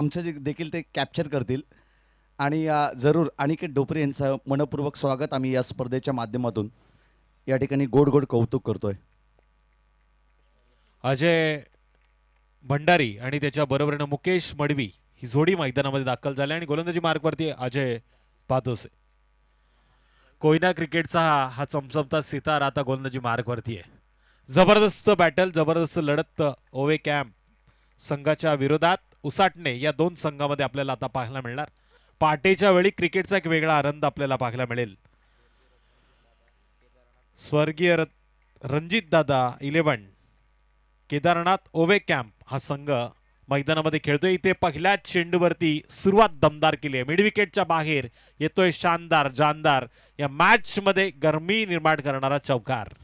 आमचं देखील ते कॅप्चर करतील आणि जरूर अनिकेत ढोपरे यांचं मनपूर्वक स्वागत आम्ही या स्पर्धेच्या माध्यमातून या ठिकाणी गोड गोड कौतुक करतोय. अजय भंडारी आणि त्याच्या बरोबरीने मुकेश मडवी ही जोडी मैदानामध्ये दाखल झाली आणि गोलंदाजी मार्गवरती अजय पातोसे. कोयना क्रिकेटचा हा चमचमता सितार आता गोलंदाजी मार्गवरती आहे. जबरदस्त बॅटल, जबरदस्त लढत ओवे कॅम्प संघाच्या विरोधात उसाटणे या दोन संघामध्ये आपल्याला आता पाहायला मिळणार. पहाटेच्या वेळी क्रिकेटचा एक वेगळा आनंद आपल्याला पाहायला मिळेल. स्वर्गीय रणजित दादा 11 केदारनाथ ओवे कॅम्प हा संघ मैदानामध्ये खेळतोय. इथे पहिल्या चेंडूवरती सुरुवात दमदार केली आहे. मिड विकेटच्या बाहेर येतोय शानदार जानदार या मॅच मध्ये गरमी निर्माण करणारा चौकार.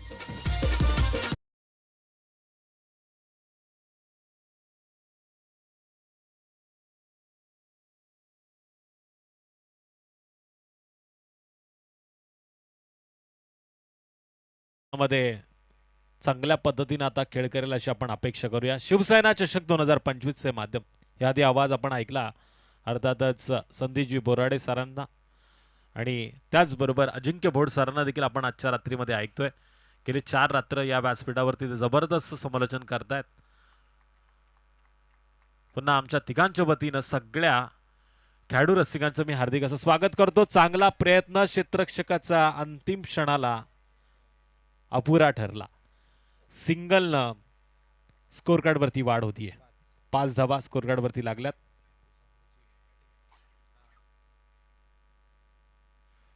मध्ये चांगल्या पद्धतीने आता खेळ करेल अशी आपण अपेक्षा करूया. शिवसेना चषक 2025 चे माध्यम याआधी आवाज आपण ऐकला अर्थातच संदीपजी बोराडे सरांना आणि त्याचबरोबर अजिंक्य भोड सरांना देखील आपण आजच्या रात्रीमध्ये ऐकतोय. गेले 4 रात्र या व्यासपीठावरती ते जबरदस्त समालोचन करतायत. पुन्हा आमच्या तिघांच्या वतीनं सगळ्या खेळाडू रसिकांचं मी हार्दिक असं स्वागत करतो. चांगला प्रयत्न क्षेत्ररक्षकाचा अंतिम क्षणाला अपुरा ठरला. सिंगलनं स्कोर कार्ड वरती वाढ होतीये. 5 धावा स्कोर कार्ड वरती लागल्यात.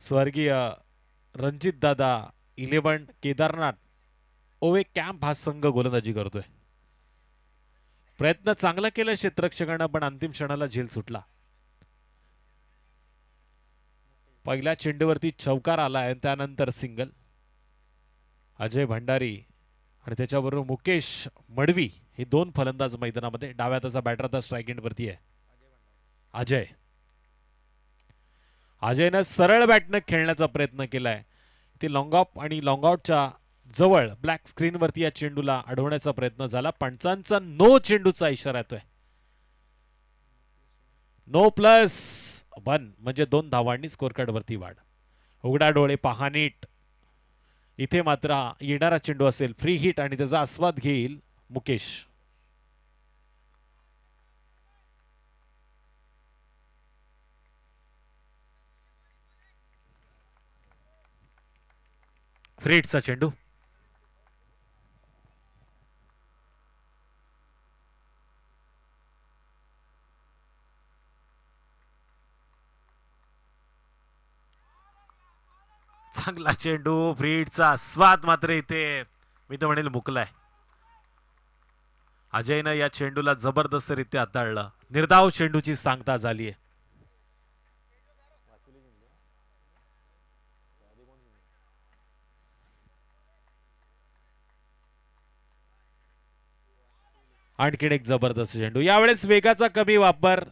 स्वर्गीय रणजित दादा 11 केदारनाथ ओवे कॅम्प हा संघ गोलंदाजी करतोय. प्रयत्न चांगला केला क्षेत्ररक्षकांना पण अंतिम क्षणाला झेल सुटला. पहिल्या चेंडूवरती चौकार आला आहे त्यानंतर सिंगल. अजय भंडारी आणि त्याच्याबरोबर मुकेश मडवी हे दोन फलंदाज मैदानामध्ये. डाव्या हाताचा बॅटर आता स्ट्राइक एंड वरती आहे. अजयनं सरळ बॅटनं खेळण्याचा प्रयत्न केलाय. ते लॉंग ऑफ आणि लॉंग आउटच्या जवळ ब्लॅक स्क्रीन वरती या चेंडूला अडवण्याचा प्रयत्न झाला. पंचांचा नो चेंडूचा इशारा येतोय. नो प्लस 1 म्हणजे 2 धावांनी स्कोर कार्ड वरती वाढ. उघडा डोळे पहा नीट. इथे मात्र येणारा चेंडू असेल फ्री हिट आणि त्याचा आस्वाद घेईल मुकेश. फ्री हिटचा चेंडू. चांगला चेंडू फ्री हिटचा आस्वाद मात्र इथे मी तर म्हणेल मुकलाय. अजयनं या चेंडूला जबरदस्तरित्या हाताळलं. निर्धाव चेंडूची सांगता झालीय. आणखीन एक जबरदस्त चेंडू. यावेळेस वेगाचा कमी वापर,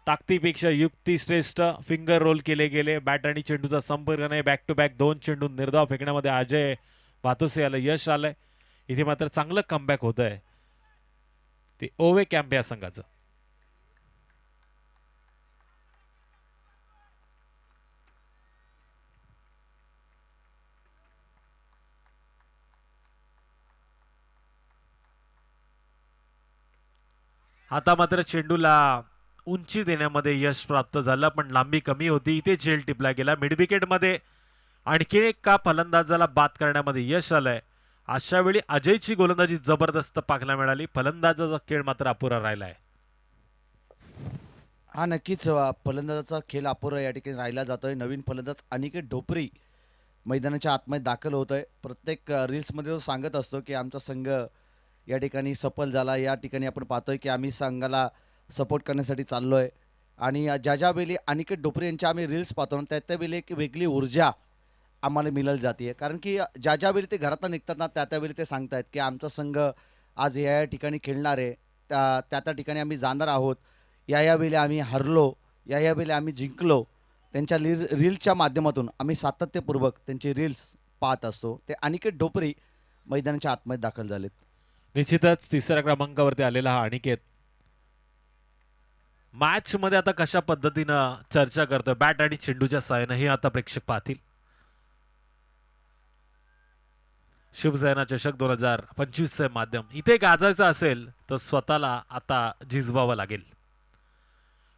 ताकदीपेक्षा युक्ती श्रेष्ठ. फिंगर रोल केले गेले. बॅट आणि चेंडूचा संपर्क नाही. बॅक टू बॅक 2 चेंडू निर्धाव फेकण्यामध्ये अजय भातोसे याला यश आलंय. इथे मात्र चांगलं कमबॅक होत आहे ते ओवे कॅम्प या संघाचं. आता मात्र चेंडूला उंची देण्यामध्ये यश प्राप्त झालं पण लांबी कमी होती. इथे झेल टिपला गेला. मिड विकेट मध्ये आणखीन एक का फलंदाजाला बाद करण्यामध्ये यश आलंय. अशा वेळी अजयची गोलंदाजी जबरदस्त पाहायला मिळाली. फलंदाजाचा खेळ मात्र अपुरा राहिलाय. हा नक्कीच फलंदाजाचा खेळ अपुरा या ठिकाणी राहिला जातोय. नवीन फलंदाज अनिकेत ढोपरे मैदानाच्या आतमध्ये दाखल होत आहे. प्रत्येक रील्समध्ये तो सांगत असतो की आमचा संघ या ठिकाणी सफल झाला. या ठिकाणी आपण पाहतोय की आम्ही संघाला सपोर्ट करण्यासाठी चाललो आहे आणि ज्या वेळी अनिकेत ढोपरे यांच्या आम्ही रील्स पाहतो ना त्या वेळी एक वेगळी ऊर्जा आम्हाला मिळाली जाते. कारण की ज्या वेळी ते घरातून निघतात ना त्या वेळी ते सांगतायत की आमचा संघ आज या ठिकाणी खेळणार आहे. त्या ठिकाणी आम्ही जाणार आहोत. या वेळी आम्ही हरलो, या वेळी आम्ही जिंकलो. त्यांच्या रील्सच्या माध्यमातून आम्ही सातत्यपूर्वक त्यांची रील्स पाहत असतो. ते अनिकेत ढोपरे मैदानाच्या आतमध्ये दाखल झालेत. निश्चितच तिसऱ्या क्रमांकावरती आलेला हा अनिकेत मॅच मध्ये आता कशा पद्धतीनं चर्चा करतोय बॅट आणि चेंडूच्या साहाय्याने हे आता प्रेक्षक पाहतील. शिवसेना चषक 2025 चे माध्यम इथे गाजायचं असेल तर स्वतःला आता झिजवावं लागेल.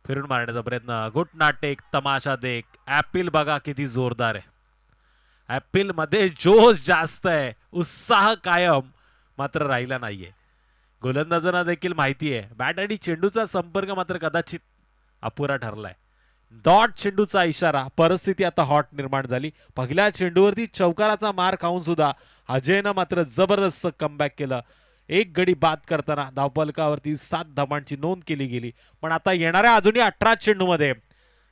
फिरून मारण्याचा प्रयत्न, गुट नाटेक तमाशा देख. ऍपिल बघा किती जोरदार आहे. ऍपिल मध्ये जोश जास्त आहे, उत्साह कायम मात्र राहिला नाहीये. गोलंदाजांना देखील माहिती आहे बॅट आणि चेंडूचा संपर्क मात्र कदाचित अपुरा ठरलाय. डॉट चेंडूचा इशारा, परिस्थिती आता हॉट निर्माण झाली. पहिल्या चेंडूवरती चौकाराचा मार खाऊन सुद्धा अजयनं मात्र जबरदस्त कमबॅक केलं. एक गडी बाद करताना धावफलकावरती 7 धावांची नोंद केली गेली. पण आता येणाऱ्या अजूनही 18 चेंडूमध्ये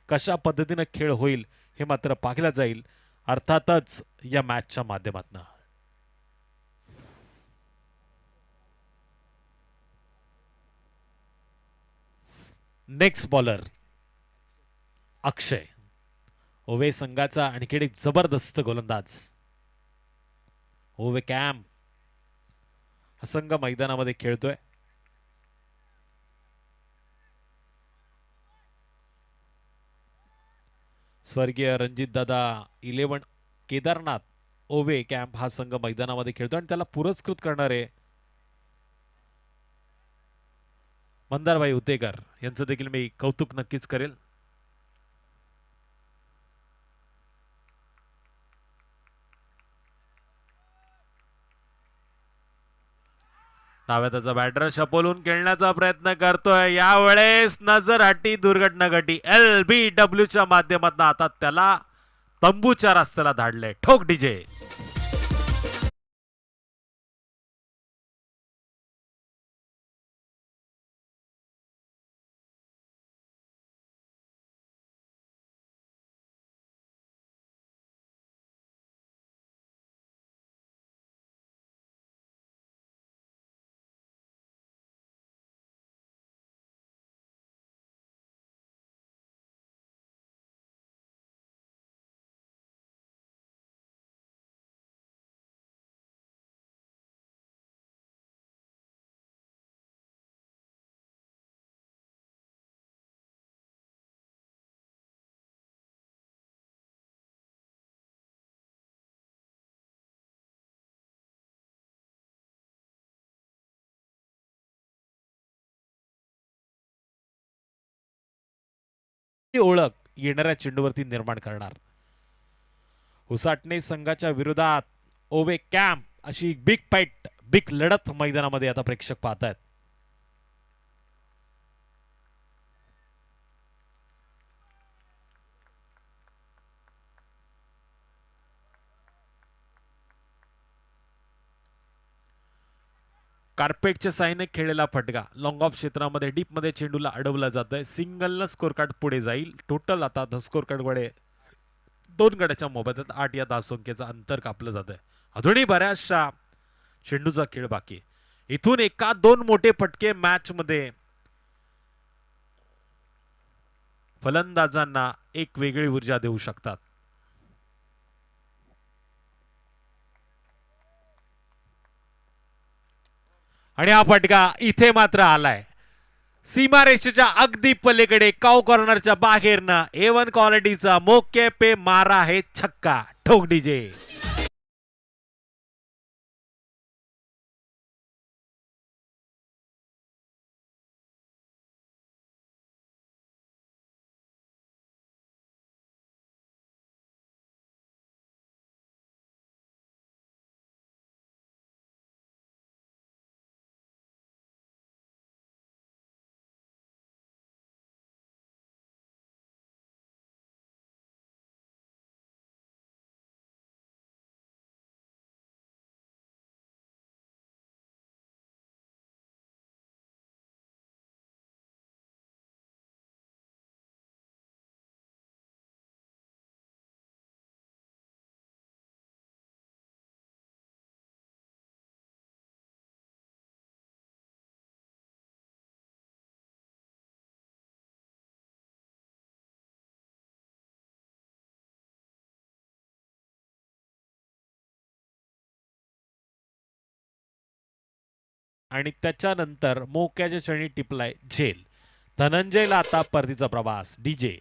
कशा पद्धतीनं खेळ होईल हे मात्र पाहिलं जाईल, अर्थातच या मॅचच्या माध्यमातून. नेक्स्ट बॉलर अक्षय, ओवे संघाचा आणखी एक जबरदस्त गोलंदाज. ओवे कॅम्प हा संघ मैदानामध्ये खेळतोय. स्वर्गीय रणजितदादा 11 केदारनाथ ओवे कॅम्प हा संघ मैदानामध्ये खेळतो आणि त्याला पुरस्कृत करणारे मंदारभाई उतेकर यांचं देखील मी कौतुक नक्कीच करेल. डाव्या त्याचा बॅटर शपोलून खेळण्याचा प्रयत्न करतोय. यावेळेस नजर हटी, दुर्घटना घटी. LBW च्या माध्यमातून आता त्याला तंबूच्या रस्त्याला धाडले. ठोक डीजे. ओळख येणाऱ्या चेंडूवरती निर्माण करणार. उसाटणे संघाच्या विरोधात ओवे कॅम्प अशी बिग फाईट, बिग लढत मैदानामध्ये आता प्रेक्षक पाहतायत. कार्पेटच्या साईने खेळलेला फटका लॉंग ऑफ क्षेत्रामध्ये डीप मध्ये चेंडूला अडवला जात आहे. सिंगलनं स्कोर कार्ड पुढे जाईल. टोटल आता स्कोर कार्ड कडे 2 गड्याच्या मोबदल्यात 8 या धावसंख्येचं अंतर कापलं जात आहे. अजूनही बऱ्याचशा चेंडूचा खेळ बाकी. इथून 1-2 मोठे फटके मॅच मध्ये फलंदाजांना एक वेगळी ऊर्जा देऊ शकतात. आणि हा फटका इथे मात्र आलाय सीमारेषेच्या अगदी पलीकडे, काव कॉर्नरच्या बाहेरनं. A1 क्वालिटीचा मोके पे मारा है छक्का. ठोक डीजे. आणि त्याच्यानंतर मोक्याच्या क्षणी टिपलाय झेल. धनंजयला आता परतीचा प्रवास डीजे.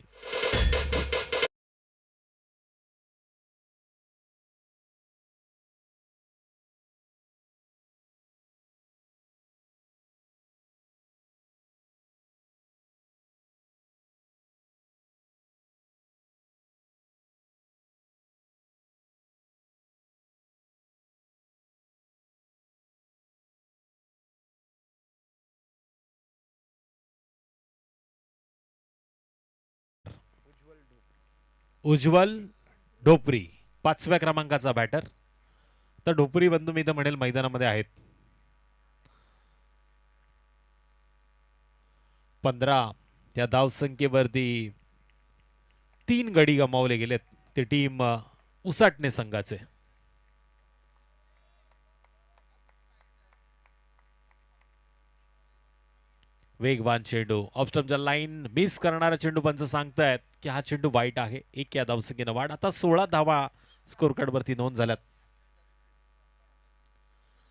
उज्ज्वल ढोपरी 5व्या क्रमांकाचा बॅटर. तर ढोपरी बंधू मी तर म्हणेल मैदानामध्ये आहेत. 15 या धावसंख्येवरती 3 गडी गमावले गेलेत. ते टीम उसाटणे संघाचे. वेगवान चेंडू ऑफस्टमच्या लाईन मिस करणारा चेंडू पंच सांगतायत की हा चेंडू वाईट आहे. 1 या धावसंख्येनं वाढ. आता 16 धावा स्कोर कार्ड वरती नोंद झाल्यात.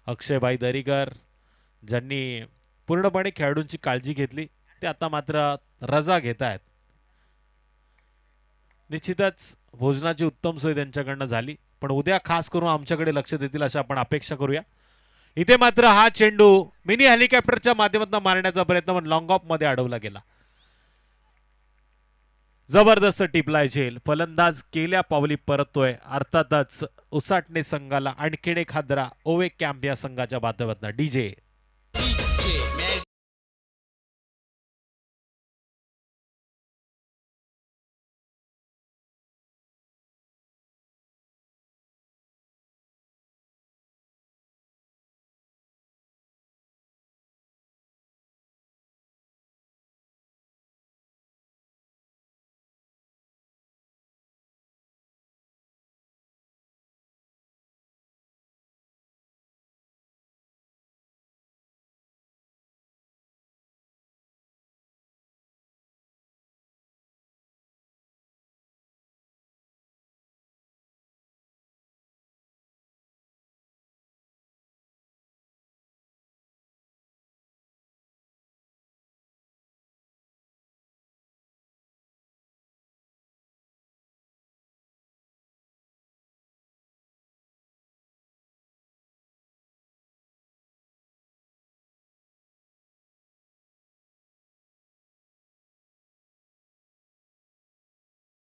अक्षयभाई दरीकर ज्यांनी पूर्णपणे खेळाडूंची काळजी घेतली ते आता मात्र रजा घेत आहेत. निश्चितच भोजनाची उत्तम सोय त्यांच्याकडनं झाली, पण उद्या खास करून आमच्याकडे लक्ष देतील अशा आपण अपेक्षा करूया. इथे मात्र हा चेंडू मिनी हेलिकॉप्टरच्या माध्यमातून मारण्याचा प्रयत्न पण लॉंग ऑफ मध्ये अडवला गेला. जबरदस्त टिपलाय झेल. फलंदाज केल्या पावली परततोय. अर्थातच उसाटणे संघाला आणखीन एक हादरा ओवे कॅम्प या संघाच्या माध्यमातून डीजे.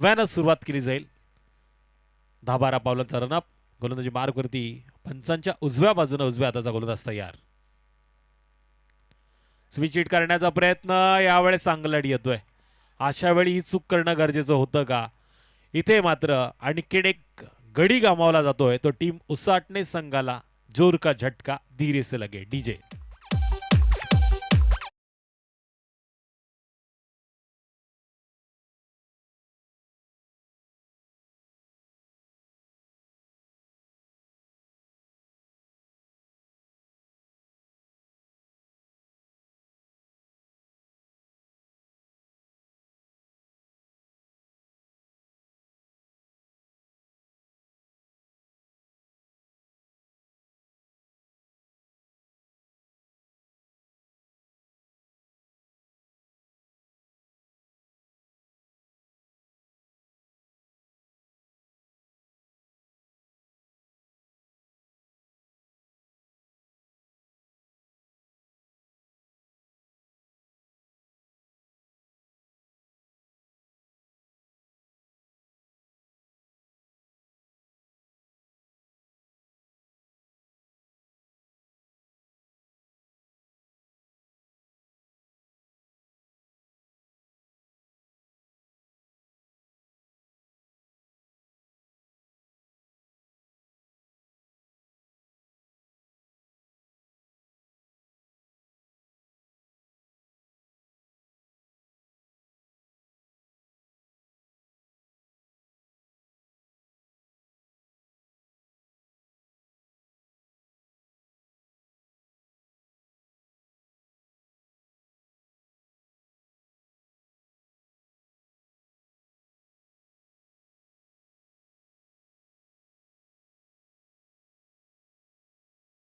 व्यानं सुरुवात केली जाईल. 10-12 पावलांचा रनअप. गोलंदाजी मार्कवरती पंचांच्या उजव्या बाजूने उजव्या हाताचा गोलंदाज तयार. स्विच हिट करण्याचा प्रयत्न यावेळेस चांगला येतोय. अशा वेळी ही चूक करणं गरजेचं होतं का? इथे मात्र आणखीन एक गडी गमावला जातोय. तो टीम उसाटणे संघाला जोर का झटका धीरे से लगे डीजे.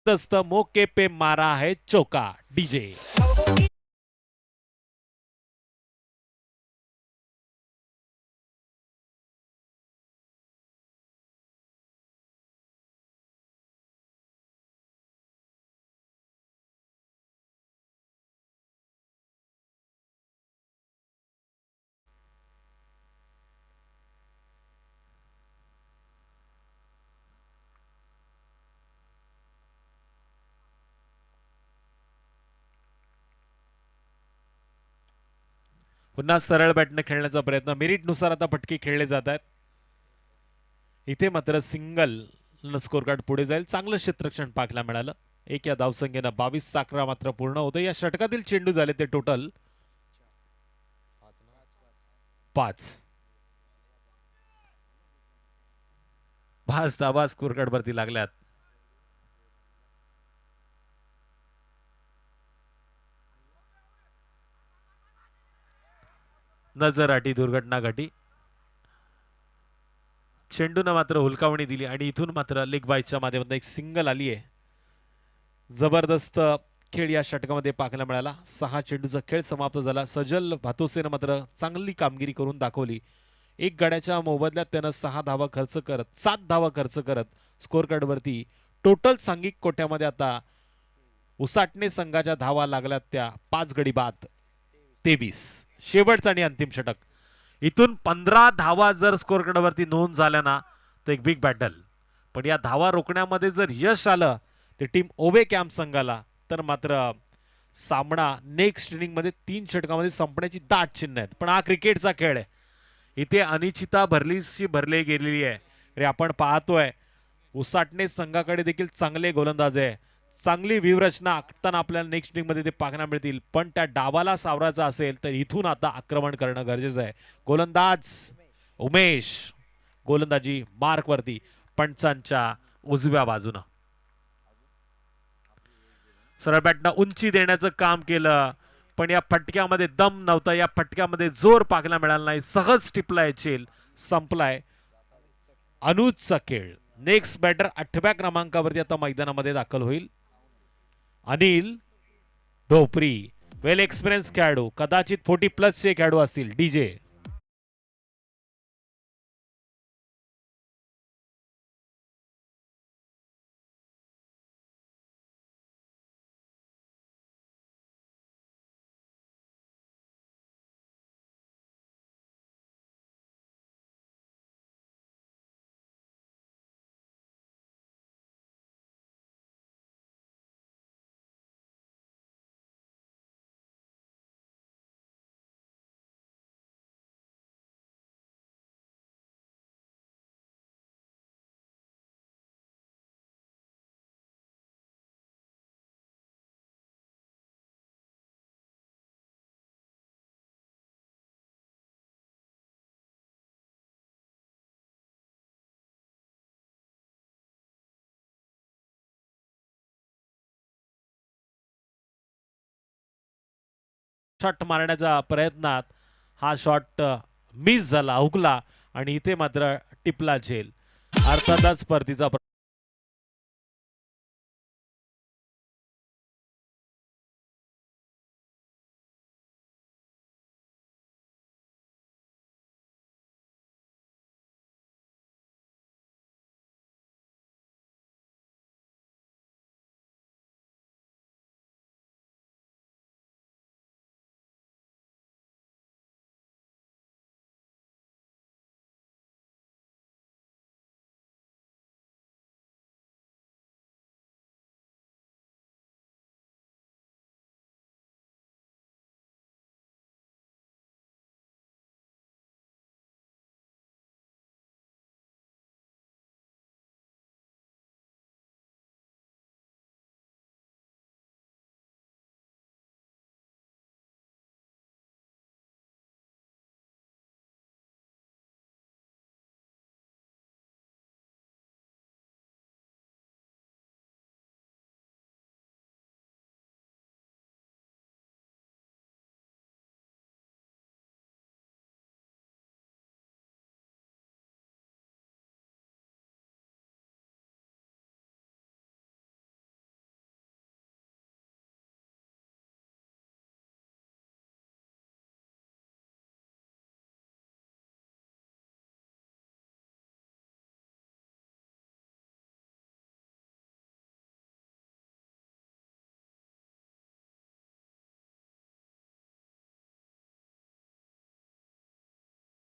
दस्त मौके पे मारा है चौका डीजे. पुन्हा सरळ बॅटने खेळण्याचा प्रयत्न, मेरिटनुसार आता फटके खेळले जात आहेत. इथे मात्र सिंगल स्कोर कार्ड पुढे जाईल. चांगलं क्षेत्ररक्षण पाहायला मिळालं. एक या धावसंख्येनं 22-11 मात्र पूर्ण होतं. या षटकातील चेंडू झाले ते टोटल 5. 5 धावा स्कोर कार्ड वरती लागल्यात. नजर दुर्घटना घटी. चेंडूनं मात्र हुलकावणी दिली आणि इथून मात्र लेग बायच्या माध्यमातून एक सिंगल आली आहे. जबरदस्त खेळ या षटकामध्ये पाहायला मिळाला. 6 चेंडूचा खेळ समाप्त झाला. सजल भातोसेनं मात्र चांगली कामगिरी करून दाखवली. एक गड्याच्या मोबदल्यात त्यानं 6 धावा खर्च करत 7 धावा खर्च करत स्कोर कार्ड वरती टोटल सांघिक कोट्यामध्ये आता उसाटणे संघाच्या धावा लागल्यात त्या 5 गडी बाद 23. शेवटचा आणि अंतिम षटक. इथून 15 धावा जर स्कोर कार्ड वरती नोंद झाल्या ना तर एक बिग बॅटल. पण या धावा रोखण्यामध्ये जर यश आलं ते टीम ओवे कॅम्प संघाला तर मात्र सामना नेक्स्ट इनिंग मध्ये 3 षटकामध्ये संपण्याची दाट चिन्ह आहेत. पण हा क्रिकेटचा खेळ आहे. इथे अनिश्चितता भरलीशी भरली गेलेली आहे. रे आपण पाहतोय उसाटणे संघाकडे देखील चांगले गोलंदाज आहे. चांगली व्यूहरचना आखताना आपल्याला नेक्स्ट इनिंग मध्ये ते पाहायला मिळतील. पण त्या डावाला सावरायचा असेल तर इथून आता आक्रमण करणं गरजेचं आहे. गोलंदाज उमेश गोलंदाजी मार्क वरती पंचांच्या उजव्या बाजूनं. सरळ बॅटनं उंची देण्याचं काम केलं पण या फटक्यामध्ये दम नव्हता. या फटक्यामध्ये जोर पाहायला मिळाला नाही. सहज टिपलाय चेल. संपलाय अनुजचा खेळ. नेक्स्ट बॅटर 8व्या क्रमांकावरती आता मैदानामध्ये दाखल होईल. अनिल ढोपरी वेल एक्सपिरियन्स खेळाडू, कदाचित 40+ चे खेळाडू असतील. डीजे शॉट मारण्याच्या प्रयत्नात हा शॉट मिस झाला, हुकला आणि इथे मात्र टिपला झेल. अर्थातच परतीचा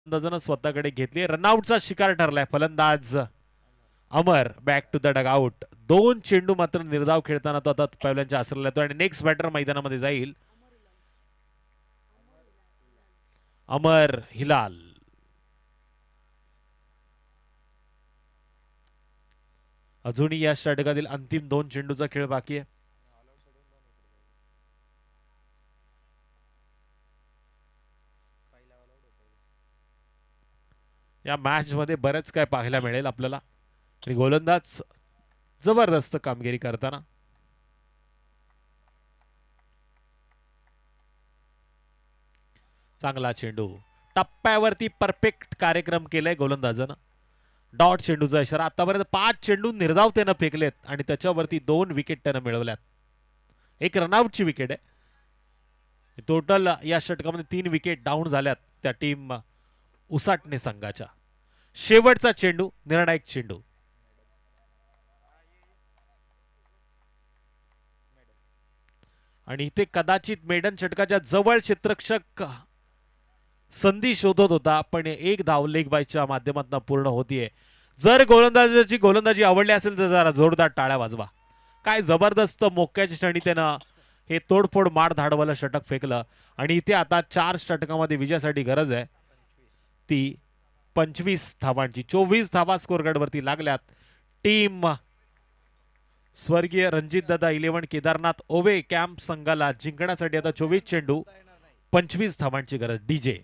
फलंदाजानं स्वतःकडे घेतली. रनआउटचा शिकार ठरलाय फलंदाज Amar. Back to the dugout. 2 चेंडू मात्र निर्धाव खेळताना तो आता पहिल्यांच्या आसरला येतो आणि नेक्स्ट बॅटर मैदानामध्ये जाईल. अमर हिलाल. अजूनही या षटकातील अंतिम 2 चेंडूचा खेळ बाकी आहे. या मॅच मध्ये बरेच काय पाहायला मिळेल आपल्याला आणि गोलंदाज जबरदस्त कामगिरी करताना. चांगला चेंडू टप्प्यावरती परफेक्ट कार्यक्रम केलाय गोलंदाजानं. डॉट चेंडूचा इशारा. आतापर्यंत 5 चेंडू निर्धावतेनं फेकलेत आणि त्याच्यावरती 2 विकेट त्यानं मिळवल्यात. एक रनआउटची विकेट आहे. टोटल या षटकामध्ये 3 विकेट डाऊन झाल्यात त्या टीम उसाटणे संघाच्या. शेवटचा चेंडू निर्णायक चेंडू. आणि इथे कदाचित मेडन षटकाच्या जवळ क्षेत्ररक्षक संधी शोधत होता पण एक धाव लेग बायच्या माध्यमातून पूर्ण होतीये. जर गोलंदाजाची गोलंदाजी आवडली असेल तर जरा जोरदार टाळ्या वाजवा. काय जबरदस्त मोक्याच्या क्षणी त्यानं हे तोडफोड मार धाडवालं षटक फेकलं आणि इथे आता 4 षटकामध्ये विजयासाठी गरज आहे ती 25 धावांची. 24 धावा स्कोरकार्डवरती लागल्यात. टीम स्वर्गीय रणजितदादा 11 केदारनाथ ओवे कॅम्प संघाला जिंकण्यासाठी आता 24 चेंडू 25 धावांची गरज. डीजे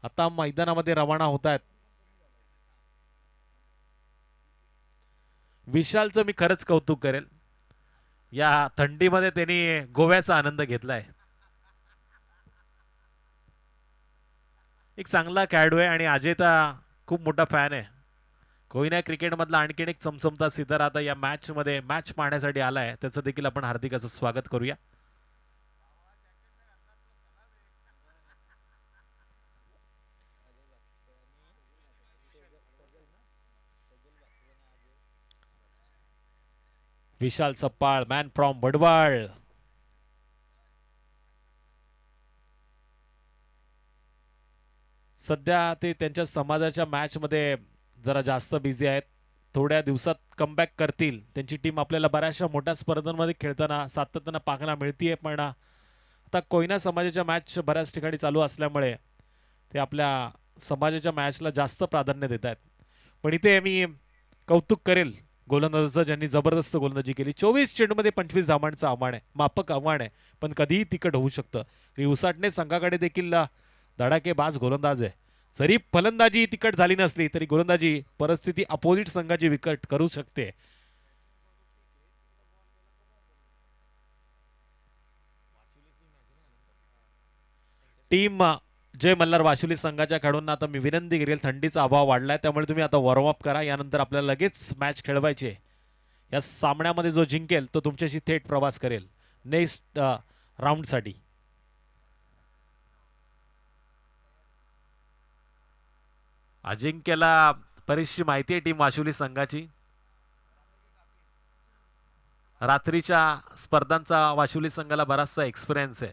आता मैदानामध्ये रवाना होत आहेत. विशालचं मी खरंच कौतुक करेल. या थंडीमध्ये त्यांनी गोव्याचा आनंद घेतलाय. एक चांगला खेळाडू आहे आणि अजयचा खूप मोठा फॅन आहे. कोयना क्रिकेट मधला आणखीन एक चमचमता सितार आता या मॅच मध्ये मॅच पाहण्यासाठी आलाय. त्याचं देखील आपण हार्दिक असं स्वागत करूया. विशाल सप्पाळ मॅन फ्रॉम वडवाळ. सध्या ते त्यांच्या समाजाच्या मॅच मध्ये जरा जास्त बिझी आहेत. थोड्या दिवसात कमबॅक करतील. त्यांची टीम आपल्याला बऱ्याचशा मोठ्या स्पर्धांमध्ये खेळताना सातत्यानं पाहायला मिळतीये पण आता कोयना समाजाच्या मॅच बऱ्याच ठिकाणी चालू असल्यामुळे ते आपल्या समाजाच्या मॅचला जास्त प्राधान्य देत आहेत. पण इथे मी कौतुक करेल गोलंदाजाचं ज्यांनी जबरदस्त गोलंदाजी केली. 24 चेंडूमध्ये 25 धावांचं आव्हान आहे. माफक आव्हान आहे पण कधीही तिकट होऊ शकतं. उसाटणे संघाकडे देखील धडाकेबाज गोलंदाज आहे. जरी फलंदाजी तिकट झाली नसली तरी गोलंदाजी परिस्थिती अपोजिट संघाची विकट करू शकते. टीम जय मल्हार वाशिवली संघाच्या खेळाडूंना आता मी विनंती करेल. थंडीचा अभाव वाढलाय त्यामुळे तुम्ही आता वॉर्मअप करा. यानंतर आपल्याला लगेच मॅच खेळवायची आहे. या सामन्यामध्ये जो जिंकेल तो तुमच्याशी थेट प्रवास करेल नेक्स्ट राऊंडसाठी. अजिंक्यला बरीचशी माहिती आहे टीम वाशिवली संघाची. रात्रीच्या स्पर्धांचा वाशिवली संघाला बराचसा एक्सपिरियन्स आहे.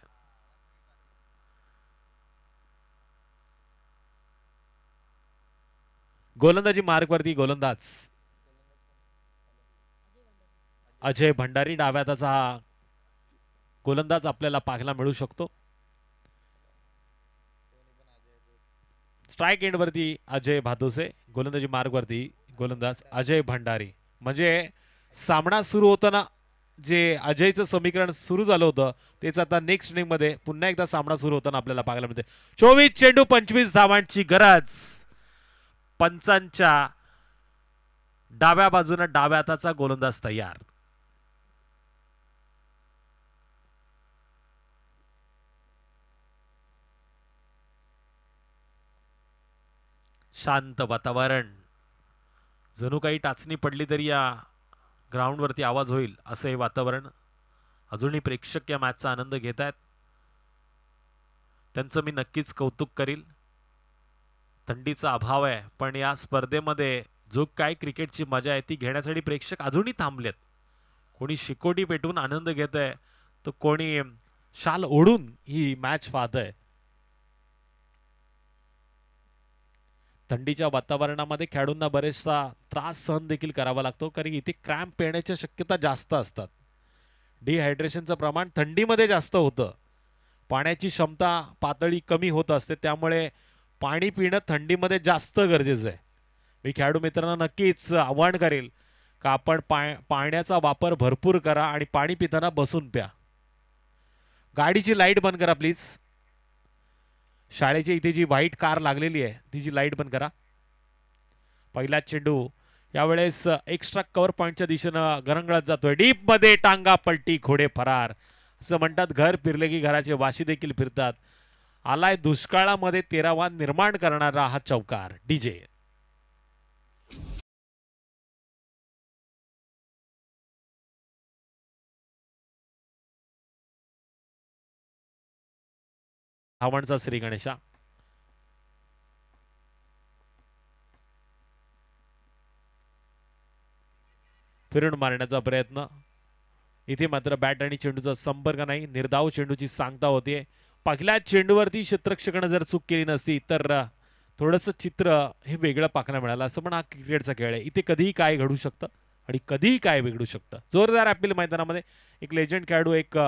गोलंदाजी मार्गवरती गोलंदाज अजय भंडारी, डाव्या हाताचा हा गोलंदाज आपल्याला पाहायला मिळू शकतो. स्ट्राईक एंडवरती अजय भादोसे, गोलंदाजी मार्गवरती गोलंदाज अजय भंडारी. म्हणजे सामना सुरू होताना जे अजयचं समीकरण सुरू झालं होतं तेच आता नेक्स्ट इनिंग मध्ये पुन्हा एकदा सामना सुरू होताना आपल्याला पाहायला मिळते. 24 चेंडू 25 धावांची गरज. पंचांच्या डाव्या बाजूने डाव्या हाताचा गोलंदाज तयार. शांत वातावरण, जणू काही टाचणी पडली तरी या ग्राउंडवरती आवाज होईल असं हे वातावरण. अजूनही प्रेक्षक या मॅचचा आनंद घेत आहेत, त्यांचं मी नक्कीच कौतुक करील. थंडीचा अभाव आहे पण या स्पर्धेमध्ये जो काय क्रिकेटची मजा आहे ती घेण्यासाठी प्रेक्षक अजूनही थांबलेत. कोणी शिकोटी पेटून आनंद घेत आहे तर कोणी शाल ओढून ही मॅच पाहत आहे. थंडीच्या वातावरणामध्ये खेळाडूंना बरेचसा त्रास सहन देखील करावा लागतो कारण इथे क्रॅम्प येण्याच्या शक्यता जास्त असतात. डिहायड्रेशनचं प्रमाण थंडीमध्ये जास्त होतं. पाण्याची क्षमता पातळी कमी होत असते त्यामुळे पाणी पिणं थंडीमध्ये जास्त गरजेचं आहे. मी खेळाडू मित्रांना नक्कीच आवाहन करेल का आपण पाण्याचा वापर भरपूर करा आणि पाणी पिताना बसून प्या. गाडीची लाईट बंद करा प्लीज. शाळेच्या इथे जी व्हाईट कार लागलेली आहे तिची लाईट बंद करा. पहिला चेंडू यावेळेस एक्स्ट्रा कव्हर पॉईंटच्या दिशेनं गरंगळत जातोय. डीप मध्ये टांगा पलटी, घोडे फरार असं म्हणतात. घर फिरले की घराचे वाशी देखील फिरतात. आलाय दुष्काळामध्ये 13वा निर्माण करणारा हा चौकार डीजे. धावांचा श्री गणेशा. फिरून मारण्याचा प्रयत्न. इथे मात्र बॅट आणि चेंडूचा संपर्क नाही. निर्धाव चेंडूची सांगता होते. पहिल्या चेंडूवरती क्षेत्ररक्षकानं जर चूक केली नसती तर थोडंसं चित्र हे वेगळं पाहायला मिळालं. असं पण हा क्रिकेटचा खेळ आहे. इथे कधीही काय घडू शकतं आणि कधीही काय बिघडू शकतं. जोरदार अपील मैदानामध्ये एक लेजंड खेळाडू, एक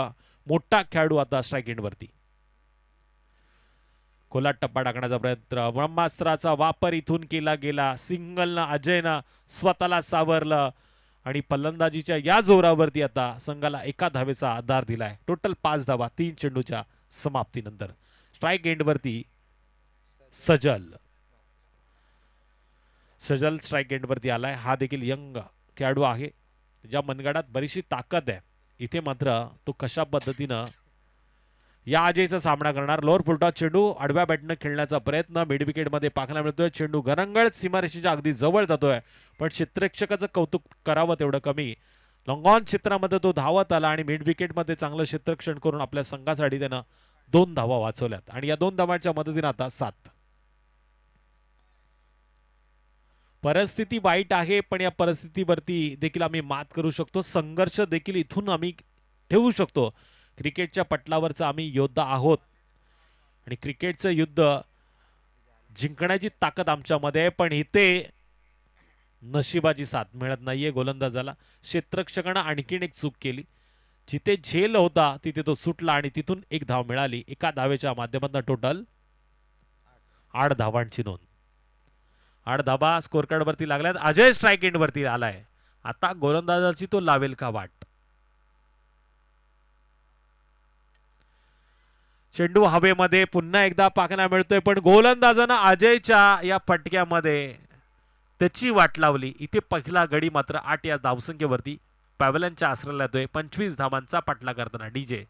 मोठा खेळाडू आता स्ट्राईक एंडवरती. खोलात टप्पा टाकण्याचा प्रयत्न. ब्रह्मास्त्राचा वापर इथून केला गेला. सिंगलनं अजयनं स्वतःला सावरलं आणि फलंदाजीच्या या जोरावरती आता संघाला एका धावेचा आधार दिलाय. टोटल 5 धावा 3 चेंडूच्या समाप्तीनंतर. स्ट्राईक एंडवरती सजल. सजल स्ट्राईक एंडवरती आलाय. हा देखील यंग खेळाडू आहे ज्या मनगडात बरीचशी ताकद आहे. इथे मात्र तो कशा पद्धतीनं या अजयचा सामना करणार. लोअर फुलटॉस चेंडू आडव्या बॅटनं खेळण्याचा प्रयत्न मिड विकेट मध्ये पाहायला मिळतोय. चेंडू गरंगळत सीमारेषेच्या अगदी जवळ जातोय पण क्षेत्ररक्षकाचं कौतुक करावं तेवढं कमी. लॉंगॉन क्षेत्रामध्ये तो धावत आला आणि मिड विकेट मध्ये चांगलं क्षेत्ररक्षण करून आपल्या संघासाठी त्यानं 2 धावा वाचवल्यात आणि या 2 धावांच्या मदतीने आता 7. परिस्थिती वाईट आहे पण या परिस्थितीवरती देखील आम्ही मात करू शकतो. संघर्ष देखील इथून आम्ही ठेवू शकतो. क्रिकेटच्या पटलावरचा आम्ही योद्धा आहोत आणि क्रिकेटचं युद्ध जिंकण्याची ताकद आमच्यामध्ये आहे पण इथे नशिबाची साथ मिळत नाहीये गोलंदाजाला. क्षेत्ररक्षकानं आणखीन एक चूक केली. जिथे झेल होता तिथे तो सुटला आणि तिथून 1 धाव मिळाली. एका धावेच्या माध्यमातून टोटल 8 धावांची नोंद. 8 धावा स्कोर कार्ड वरती लागल्यात. अजय स्ट्राईक एंड वरती आलाय. आता गोलंदाजाची तो लावेल का वाट. चेंडू हवेमध्ये पुन्हा एकदा पाहायला मिळतोय पण गोलंदाजानं अजयच्या या फटक्यामध्ये त्याची वाट लावली. इथे पहिला गडी मात्र 8 या धावसंख्येवरती पॅव्हलनच्या आश्रयाला येतोय. 25 धावांचा पाठला करताना DJ.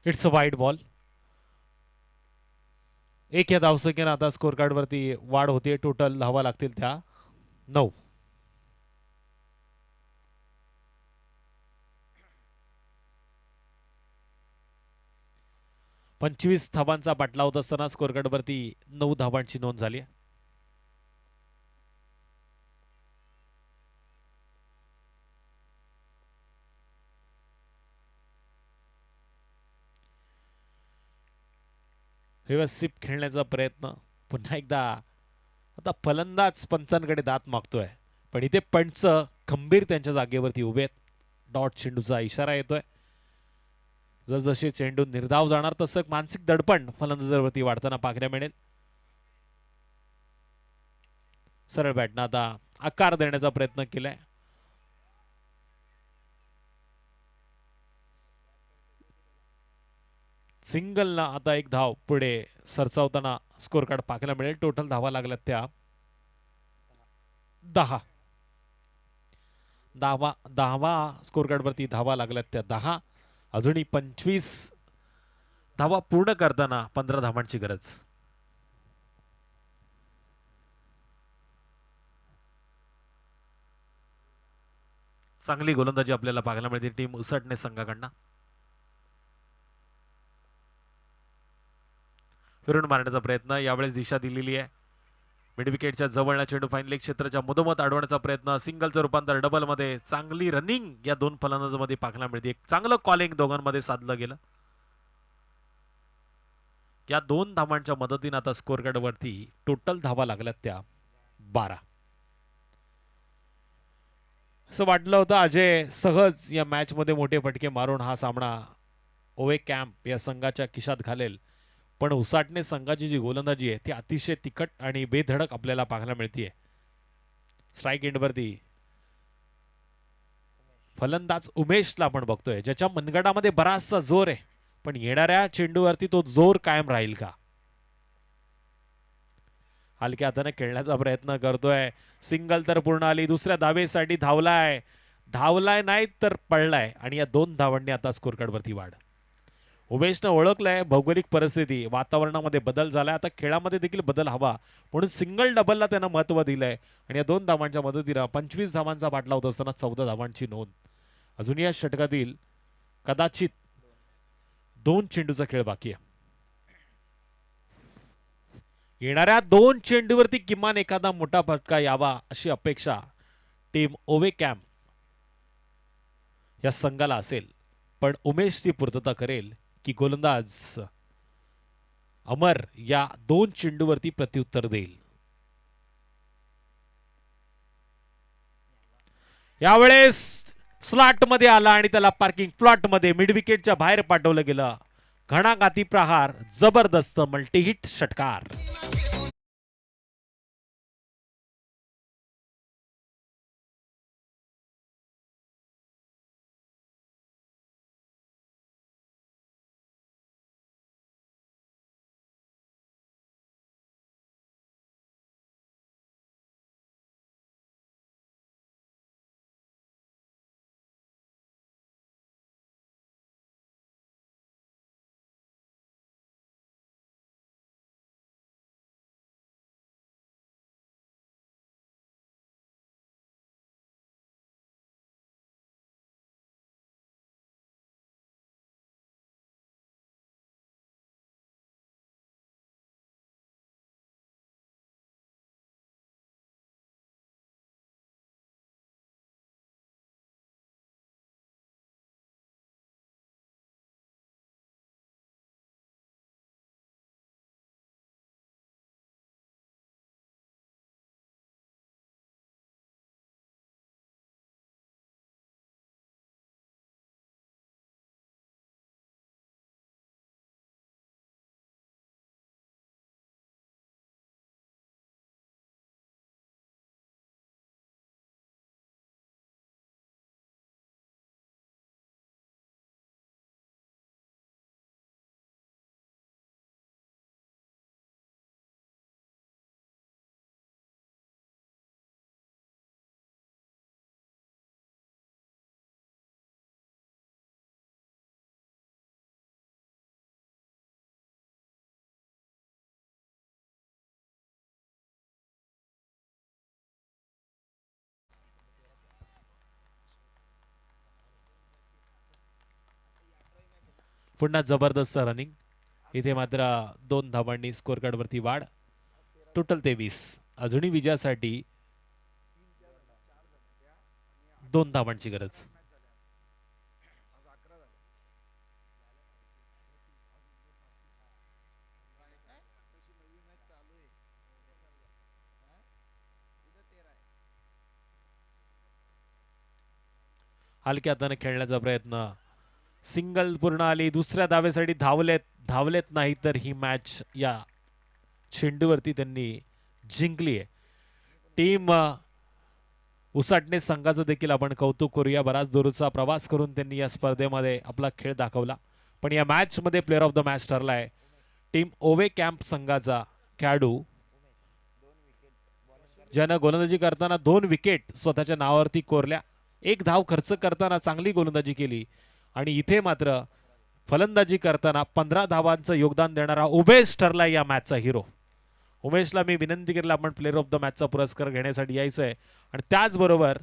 It's a wide ball. एक या धावसंख्येनं आता स्कोर कार्ड वरती वाढ होते. टोटल धावा लागतील त्या 9. 25 धावांचा बाटला होत असताना स्कोर कार्ड वरती 9 धावांची नोंद झाली. रिव्हर्स सिप खेळण्याचा प्रयत्न पुन्हा एकदा. आता फलंदाज पंचांकडे दात मागतोय, पण इथे पंच खंबीर त्यांच्या जागेवरती उभे आहेत. डॉट चेंडूचा इशारा येतोय. जसजसे चेंडू निर्धाव जाणार तसं मानसिक दडपण फलंदाजावरती वाढताना पाहायला मिळेल. सरळ बॅटनं आता आकार देण्याचा प्रयत्न केलाय. सिंगलला आता एक धाव पुढे सरसावताना स्कोर कार्ड पाहायला मिळेल. टोटल धावा लागल्यात त्या 10. 10वा स्कोर कार्ड वरती धावा लागल्यात त्या 10. अजूनही 25 धावा पूर्ण करताना 15 धावांची गरज. चांगली गोलंदाजी आपल्याला पाहायला मिळते टीम उसटणे संघाकडनं. फिरून मारण्याचा प्रयत्न, यावेळेस दिशा दिलेली आहे. मिड विकेटच्या जवळला चेंडू फाईन लेग क्षेत्राच्या मधोमध अडवण्याचा प्रयत्न. सिंगलचं रूपांतर डबल मध्ये. चांगली रनिंग या दोन फलंदाजांमध्ये पाहायला मिळते. एक चांगलं कॉलिंग दोघांमध्ये साधलं गेलं. या 2 धावांच्या मदतीने आता स्कोर कार्ड वरती टोटल धावा लागल्यात त्या 12. असं वाटलं होतं अजय सहज या मॅच मध्ये मोठे फटके मारून हा सामना ओवे कॅम्प या संघाच्या खिशात घालेल, पण उसाटणे संघाची जी गोलंदाजी आहे ती अतिशय तिखट आणि बेधडक आपल्याला पाहायला मिळते. स्ट्राईक एंडवरती फलंदाज उमेशला आपण बघतोय, ज्याच्या मनगटामध्ये बराचसा जोर आहे, पण येणाऱ्या चेंडूवरती तो जोर कायम राहील का. हलक्या हाताने खेळण्याचा प्रयत्न करतोय. सिंगल तर पूर्ण आली. दुसऱ्या धावेसाठी धावलाय नाही तर पडलाय, आणि या 2 धावांनी आता स्कोर कार्ड वरती वाढ. उमेशनं ओळखलंय भौगोलिक परिस्थिती, वातावरणामध्ये बदल झालाय, आता खेळामध्ये देखील बदल हवा, म्हणून सिंगल डबलला त्यानं महत्व दिलंय. आणि या 2 धावांच्या मदतीनं 25 धावांचा बाटला होत असताना 14 धावांची नोंद. अजून या षटकातील कदाचित 2 चेंडूचा खेळ बाकी आहे. येणाऱ्या 2 चेंडूवरती किमान एखादा मोठा फटका यावा अशी अपेक्षा टीम ओवे कॅम्प या संघाला असेल, पण उमेश ती पूर्तता करेल की गोलंदाज अमर या 2 चेंडूवरती प्रत्युत्तर देईल. यावेळेस स्लॉट मध्ये आला आणि त्याला पार्किंग प्लॉट मध्ये मिड विकेटच्या बाहेर पाठवलं गेलं. घणाघाती प्रहार, जबरदस्त मल्टीहिट षटकार. पुन्हा जबरदस्त रनिंग. इथे मात्र 2 धावांनी स्कोर कार्ड वरती वाढ. टोटल 23. अजूनही विजयासाठी 2 धावांची गरज. हलक्या हाताने खेळण्याचा प्रयत्न. सिंगल पूर्ण आली. दुसऱ्या धावेसाठी धावलेत नाही तर ही मॅच या चेंडूवरती त्यांनी जिंकली आहे. टीम उसाटणे संघाचं देखील आपण कौतुक करूया. बराच दूरचा प्रवास करून त्यांनी या स्पर्धेमध्ये आपला खेळ दाखवला. पण या मॅच मध्ये प्लेअर ऑफ द मॅच ठरलाय टीम ओवे कॅम्प संघाचा खेळाडू, ज्यानं गोलंदाजी करताना 2 विकेट स्वतःच्या नावावरती कोरल्या. 1 धाव खर्च करताना चांगली गोलंदाजी केली आणि इथे मात्र फलंदाजी करताना 15 धावांचं योगदान देणारा उमेश ठरला या मॅचचा हिरो. उमेशला मी विनंती केली आपण प्लेअर ऑफ द मॅचचा पुरस्कार घेण्यासाठी यायचंय आणि त्याचबरोबर